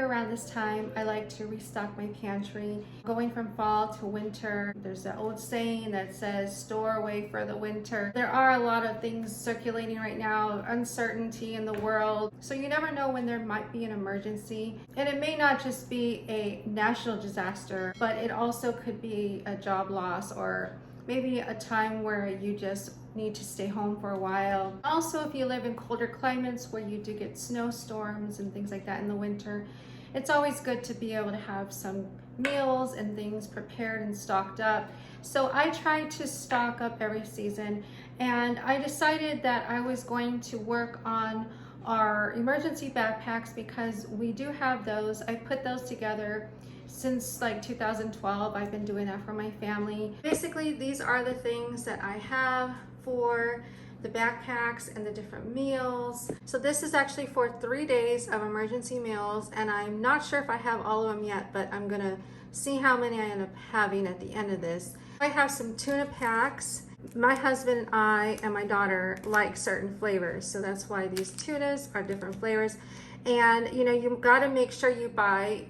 year around this time, I like to restock my pantry. Going from fall to winter, there's an old saying that says store away for the winter. There are a lot of things circulating right now, uncertainty in the world. So you never know when there might be an emergency. And it may not just be a national disaster, but it also could be a job loss or maybe a time where you just need to stay home for a while. Also, if you live in colder climates where you do get snowstorms and things like that in the winter, it's always good to be able to have some meals and things prepared and stocked up. So I try to stock up every season, and I decided that I was going to work on our emergency backpacks because we do have those. I put those together since like 2012. I've been doing that for my family. Basically, these are the things that I have for the backpacks and the different meals. So this is actually for 3 days of emergency meals, and I'm not sure if I have all of them yet, but I'm gonna see how many I end up having at the end of this. I have some tuna packs. My husband and I and my daughter like certain flavors, so that's why these tunas are different flavors. And you know, you gotta make sure you buy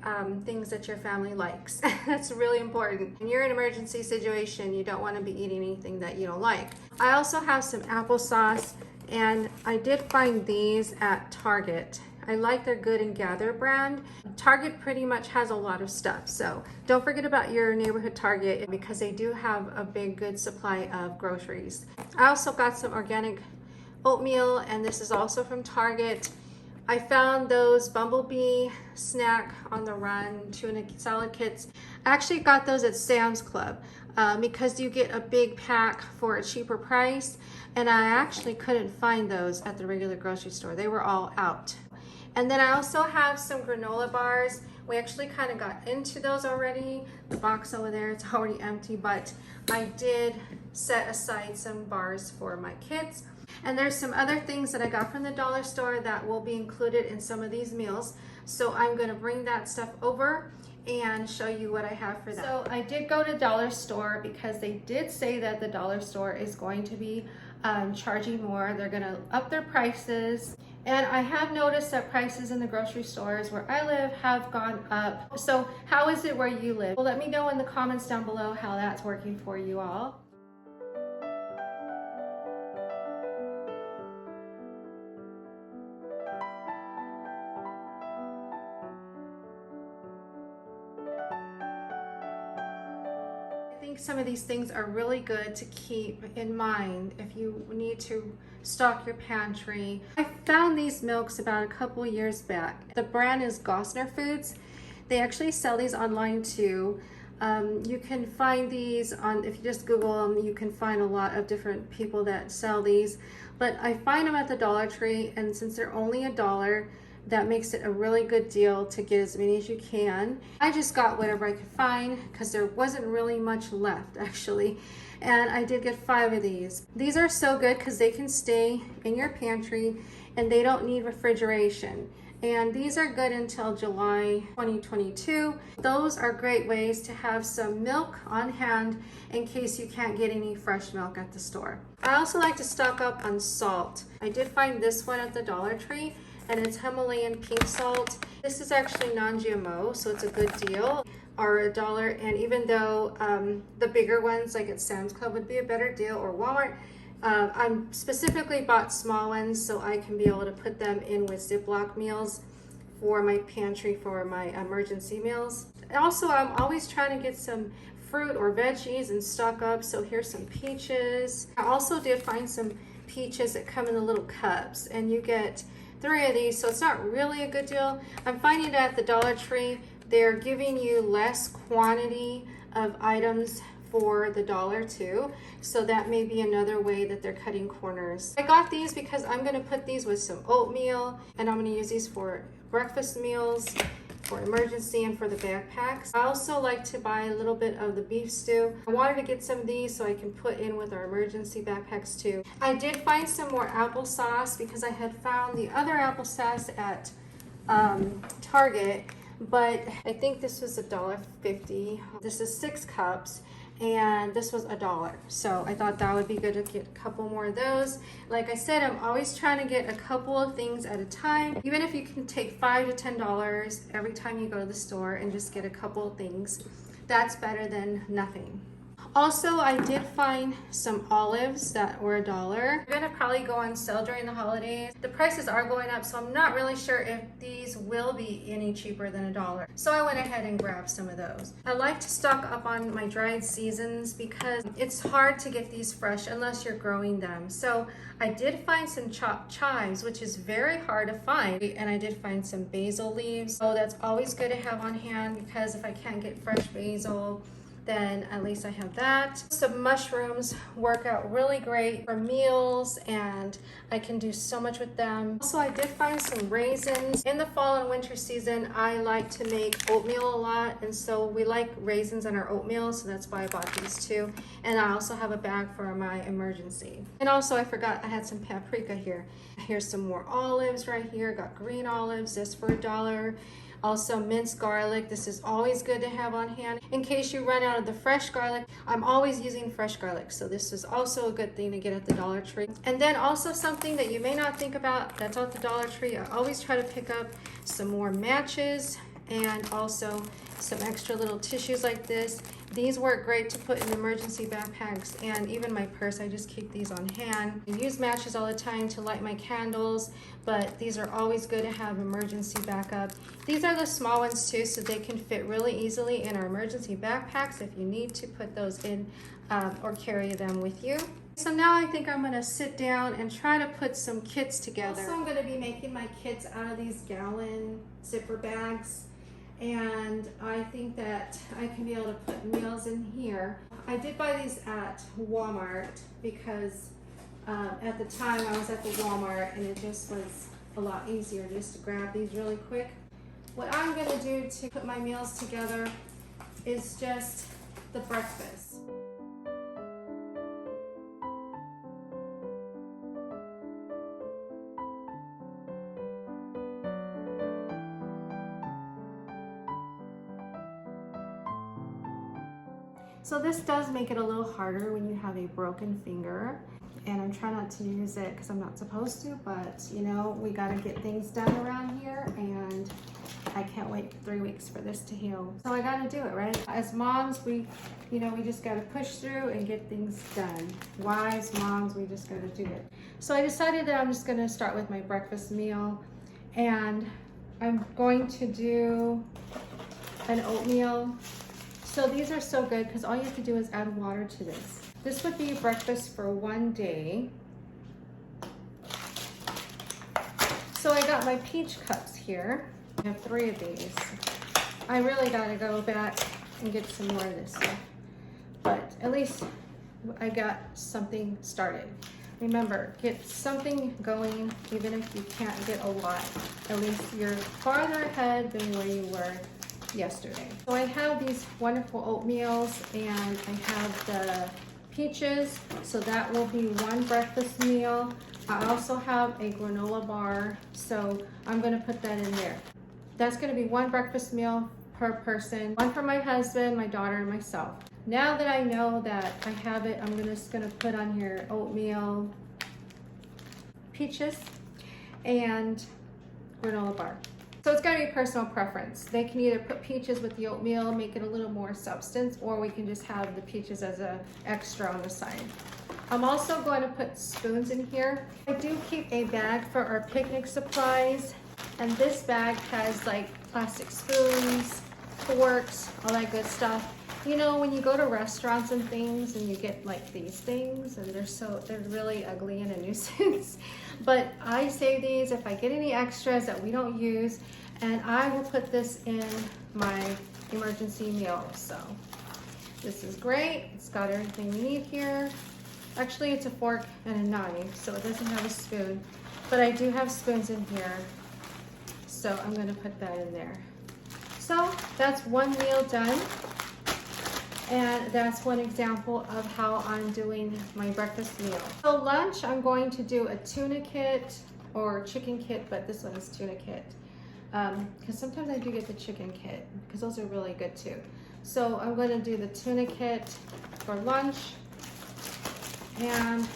things that your family likes. That's really important. When you're in an emergency situation, you don't want to be eating anything that you don't like. I also have some applesauce, and I did find these at Target. I like their Good and Gather brand. Target pretty much has a lot of stuff, so don't forget about your neighborhood Target because they do have a big good supply of groceries. I also got some organic oatmeal, and this is also from Target. I found those Bumblebee snack on the run tuna salad kits. I actually got those at Sam's Club because you get a big pack for a cheaper price, and I actually couldn't find those at the regular grocery store. They were all out. And then I also have some granola bars. We actually kind of got into those already. The box over there, it's already empty, but I did set aside some bars for my kids. And there's some other things that I got from the dollar store that will be included in some of these meals. So I'm gonna bring that stuff over and show you what I have for that. So I did go to dollar store because they did say that the dollar store is going to be charging more. They're gonna up their prices. And I have noticed that prices in the grocery stores where I live have gone up. So how is it where you live? Well, let me know in the comments down below how that's working for you all. I think some of these things are really good to keep in mind if you need to stock your pantry. I found these milks about a couple years back. The brand is Gosner Foods. They actually sell these online too. You can find these on, if you just Google them, you can find a lot of different people that sell these. But I find them at the Dollar Tree, and since they're only $1, that makes it a really good deal to get as many as you can. I just got whatever I could find because there wasn't really much left actually. And I did get 5 of these. These are so good because they can stay in your pantry and they don't need refrigeration. And these are good until July 2022. Those are great ways to have some milk on hand in case you can't get any fresh milk at the store. I also like to stock up on salt. I did find this one at the Dollar Tree, and it's Himalayan pink salt. This is actually non-GMO, so it's a good deal, or $1. And even though the bigger ones like at Sam's Club would be a better deal, or Walmart, I specifically bought small ones so I can be able to put them in with Ziploc meals for my pantry for my emergency meals. Also, I'm always trying to get some fruit or veggies and stock up, so here's some peaches. I also did find some peaches that come in the little cups, and you get 3 of these, so it's not really a good deal. I'm finding that at the Dollar Tree, they're giving you less quantity of items for the $1 too, so that may be another way that they're cutting corners. I got these because I'm going to put these with some oatmeal, and I'm going to use these for breakfast meals, for emergency, and for the backpacks. I also like to buy a little bit of the beef stew. I wanted to get some of these so I can put in with our emergency backpacks too. I did find some more applesauce because I had found the other applesauce at Target, but I think this was $1.50. This is 6 cups, and this was $1. So I thought that would be good to get a couple more of those. Like I said, I'm always trying to get a couple of things at a time. Even if you can take $5 to $10 every time you go to the store and just get a couple of things, that's better than nothing. Also, I did find some olives that were $1. They're gonna probably go on sale during the holidays. The prices are going up, so I'm not really sure if these will be any cheaper than $1. So I went ahead and grabbed some of those. I like to stock up on my dried seasons because it's hard to get these fresh unless you're growing them. So I did find some chopped chives, which is very hard to find. And I did find some basil leaves. So that's always good to have on hand because if I can't get fresh basil, then at least I have that. Some mushrooms work out really great for meals and I can do so much with them. Also, I did find some raisins. In the fall and winter season, I like to make oatmeal a lot, and so we like raisins in our oatmeal, so that's why I bought these too. And I also have a bag for my emergency. And also I forgot I had some paprika here. Here's some more olives right here. Got green olives, this for $1. Also minced garlic. This is always good to have on hand in case you run out of the fresh garlic. I'm always using fresh garlic, so this is also a good thing to get at the Dollar Tree. And then also something that you may not think about that's at the Dollar Tree, I always try to pick up some more matches and also some extra little tissues like this. These work great to put in emergency backpacks and even my purse. I just keep these on hand. I use matches all the time to light my candles, but these are always good to have emergency backup. These are the small ones too, so they can fit really easily in our emergency backpacks if you need to put those in or carry them with you. So now I think I'm gonna sit down and try to put some kits together. Also, I'm gonna be making my kits out of these gallon zipper bags. And I think that I can be able to put meals in here. I did buy these at Walmart because at the time I was at the Walmart and it just was a lot easier just to grab these really quick. What I'm gonna do to put my meals together is just the breakfast. So this does make it a little harder when you have a broken finger, and I'm trying not to use it because I'm not supposed to, but you know, we got to get things done around here and I can't wait 3 weeks for this to heal. So I got to do it, right? As moms, we just got to push through and get things done. Wives, moms, we just got to do it. So I decided that I'm just going to start with my breakfast meal, and I'm going to do an oatmeal. So these are so good because all you have to do is add water to this. This would be breakfast for one day. So I got my peach cups here. I have 3 of these. I really gotta go back and get some more of this stuff. But at least I got something started. Remember, get something going even if you can't get a lot. At least you're farther ahead than where you were yesterday. So I have these wonderful oatmeals and I have the peaches, so that will be one breakfast meal. I also have a granola bar, so I'm going to put that in there. That's going to be one breakfast meal per person, one for my husband, my daughter, and myself. Now that I know that I have it, I'm just going to put on here oatmeal, peaches, and granola bar. So it's going to be personal preference. They can either put peaches with the oatmeal, make it a little more substance, or we can just have the peaches as an extra on the side. I'm also going to put spoons in here. I do keep a bag for our picnic supplies, and this bag has like plastic spoons, forks, all that good stuff. You know, when you go to restaurants and things and you get like these things and they're really ugly and a nuisance. But I save these if I get any extras that we don't use, and I will put this in my emergency meal. So this is great. It's got everything we need here. Actually, it's a fork and a knife, so it doesn't have a spoon, but I do have spoons in here. So I'm gonna put that in there. So that's one meal done. And that's one example of how I'm doing my breakfast meal. So lunch, I'm going to do a tuna kit or chicken kit, but this one is tuna kit. because sometimes I do get the chicken kit because those are really good too. So I'm going to do the tuna kit for lunch, and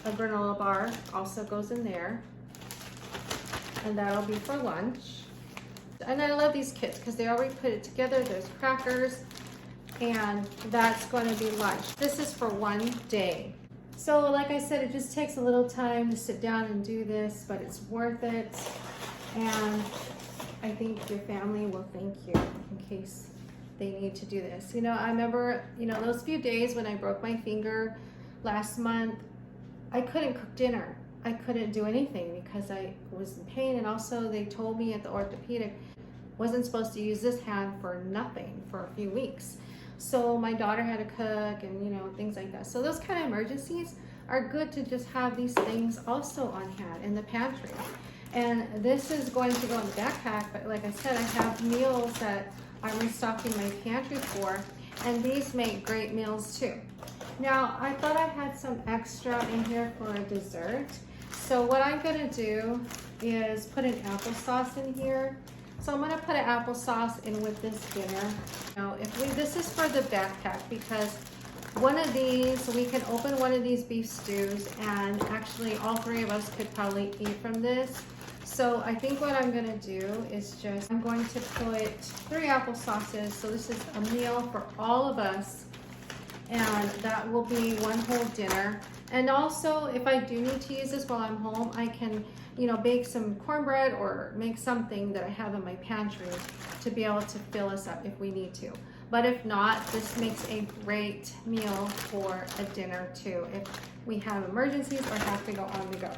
a granola bar also goes in there, and that'll be for lunch. And I love these kits because they already put it together. There's crackers, and that's going to be lunch. This is for one day. So like I said, it just takes a little time to sit down and do this, but it's worth it. And I think your family will thank you in case they need to do this. You know, I remember, you know, those few days when I broke my finger last month, I couldn't cook dinner. I couldn't do anything because I was in pain, and also they told me at the orthopedic wasn't supposed to use this hand for nothing for a few weeks. So my daughter had to cook and, you know, things like that. So those kind of emergencies are good to just have these things also on hand in the pantry. And this is going to go in the backpack, but like I said, I have meals that I'm restocking my pantry for, and these make great meals too. Now, I thought I had some extra in here for a dessert. So what I'm gonna do is put an applesauce in here. So I'm gonna put an applesauce in with this dinner. Now, this is for the backpack, because one of these, we can open one of these beef stews, and actually all three of us could probably eat from this. So I think what I'm gonna do is I'm going to put 3 applesauces. So this is a meal for all of us, and that will be one whole dinner. And also, if I do need to use this while I'm home, I can, you know, bake some cornbread or make something that I have in my pantry to be able to fill us up if we need to. But if not, this makes a great meal for a dinner too, if we have emergencies or have to go on the go.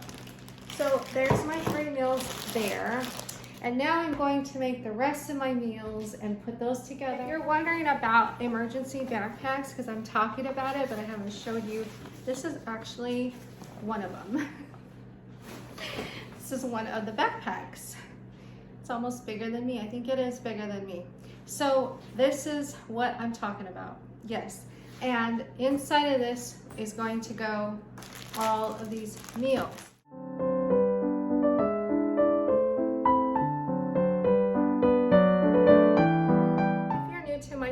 So there's my 3 meals there. And now I'm going to make the rest of my meals and put those together. If you're wondering about emergency backpacks, because I'm talking about it, but I haven't showed you, this is actually one of them. This is one of the backpacks. It's almost bigger than me. I think it is bigger than me. So this is what I'm talking about. Yes. And inside of this is going to go all of these meals.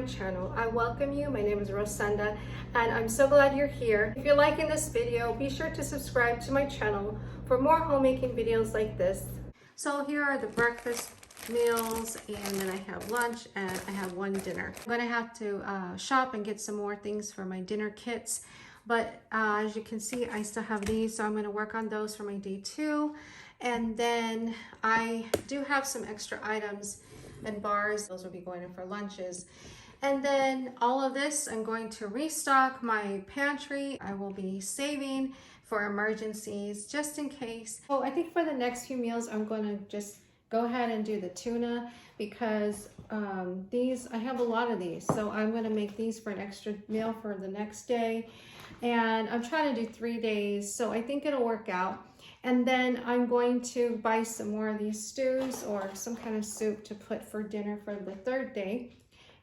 Channel. I welcome you. My name is Rosenda, and I'm so glad you're here. If you're liking this video, be sure to subscribe to my channel for more homemaking videos like this. So here are the breakfast meals, and then I have lunch, and I have one dinner. I'm gonna have to shop and get some more things for my dinner kits, but as you can see, I still have these, so I'm gonna work on those for my day 2. And then I do have some extra items and bars. Those will be going in for lunches. And then all of this, I'm going to restock my pantry. I will be saving for emergencies just in case. So I think for the next few meals, I'm going to just go ahead and do the tuna, because I have a lot of these. So I'm going to make these for an extra meal for the next day. And I'm trying to do 3 days, so I think it'll work out. And then I'm going to buy some more of these stews or some kind of soup to put for dinner for the 3rd day.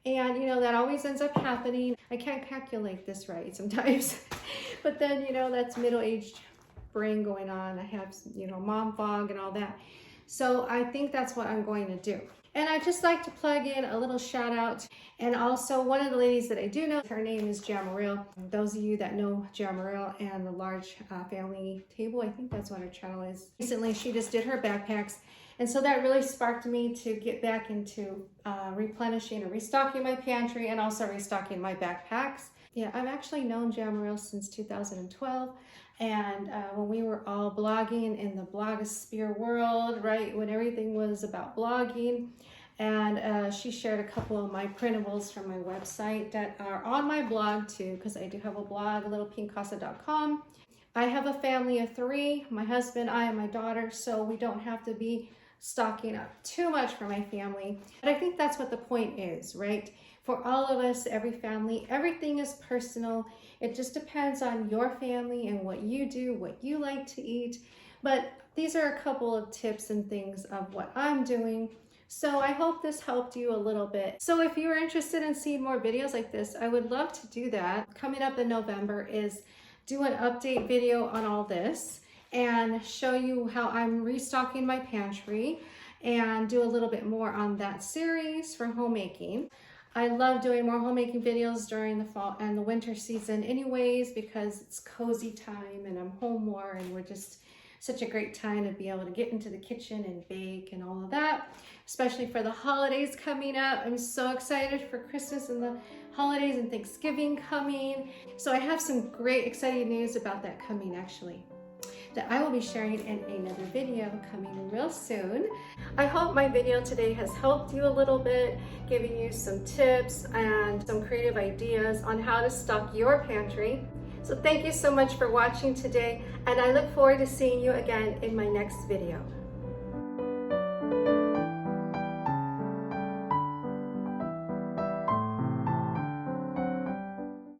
And, you know, that always ends up happening. I can't calculate this right sometimes. But then, you know, that's middle-aged brain going on. I have, you know, mom fog and all that. So I think that's what I'm going to do. And I just like to plug in a little shout out. And also one of the ladies that I do know, her name is Jamaril. Those of you that know Jamaril and the Large Family Table, I think that's what her channel is. Recently, she just did her backpacks. And so that really sparked me to get back into replenishing and restocking my pantry, and also restocking my backpacks. Yeah, I've actually known Jamaril since 2012. And when we were all blogging in the blogosphere world, right, when everything was about blogging, and she shared a couple of my printables from my website that are on my blog too, because I do have a blog, littlepinkcasa.com. I have a family of 3, my husband, I, and my daughter, so we don't have to be stocking up too much for my family. But I think that's what the point is, right? For all of us, every family, everything is personal. It just depends on your family and what you do, what you like to eat. But these are a couple of tips and things of what I'm doing. So I hope this helped you a little bit. So if you're interested in seeing more videos like this, I would love to do that. Coming up in November is do an update video on all this and show you how I'm restocking my pantry and do a little bit more on that series for homemaking. I love doing more homemaking videos during the fall and the winter season anyways, because it's cozy time and I'm home more, and we're just such a great time to be able to get into the kitchen and bake and all of that, especially for the holidays coming up. I'm so excited for Christmas and the holidays and Thanksgiving coming. So I have some great exciting news about that coming actually, that I will be sharing in another video coming real soon. I hope my video today has helped you a little bit, giving you some tips and some creative ideas on how to stock your pantry. So thank you so much for watching today, and I look forward to seeing you again in my next video.